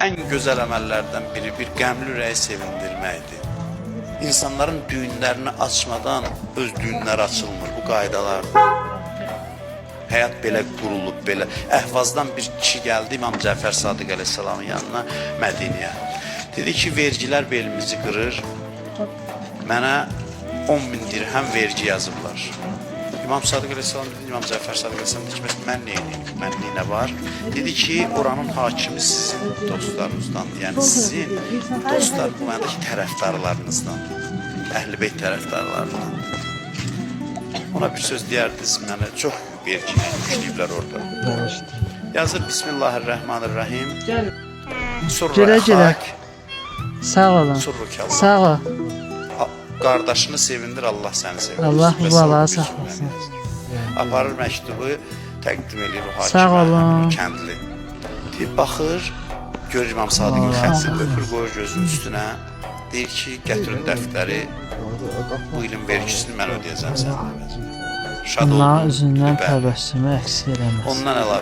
ən gözəl əməllərdən biri bir qəmli ürəyi sevindirməkdir. İnsanların düyünlərini açmadan öz düyünləri açılmır, bu qaydalardır. Həyat belə qurulub, belə. Əhvazdan bir kişi gəldi İmam Cəfər Sadiq əleyhissalamın yanına, Mədiniyə. Dedi ki, vergilər belimizi qırır, mənə 10.000 dirhəm vergi yazıblar. İmam Sadiq əleyhissalam dedi, İmam Cəfər Sadiq əleyhissalam dedi ki, mən neyim, mənliyi nə var? Dedi ki, oranın hakimi sizin dostlarınızdan, yəni sizin dostlar bu mənədəki tərəfdarlarınızdan, Əhl-i Beyt tərəfdarlarından. Ona bir söz deyərdiniz, mənə çox vergi yükləyiblər orada. Yazır, Bismillahirrahmanirrahim. Gülə-gülə. Sağ olun. Sağ ol. Qardaşını sevindir, Allah səni sevindir. Allah bu balağı saxlasın. Aparır məktubu, təqdim edir o Sağ olun. hakimə, kəndli. Deyib, baxır, görür İmam Sadiqin xəttini, öpür, qoyur gözünün üstünə. Deyir ki, gətirin dəftəri, bu ilin vergisini mən ödəyəcəm sənə. Şad Onların oldum. üzündən təbəssümü əks eləməz. Ondan əlavə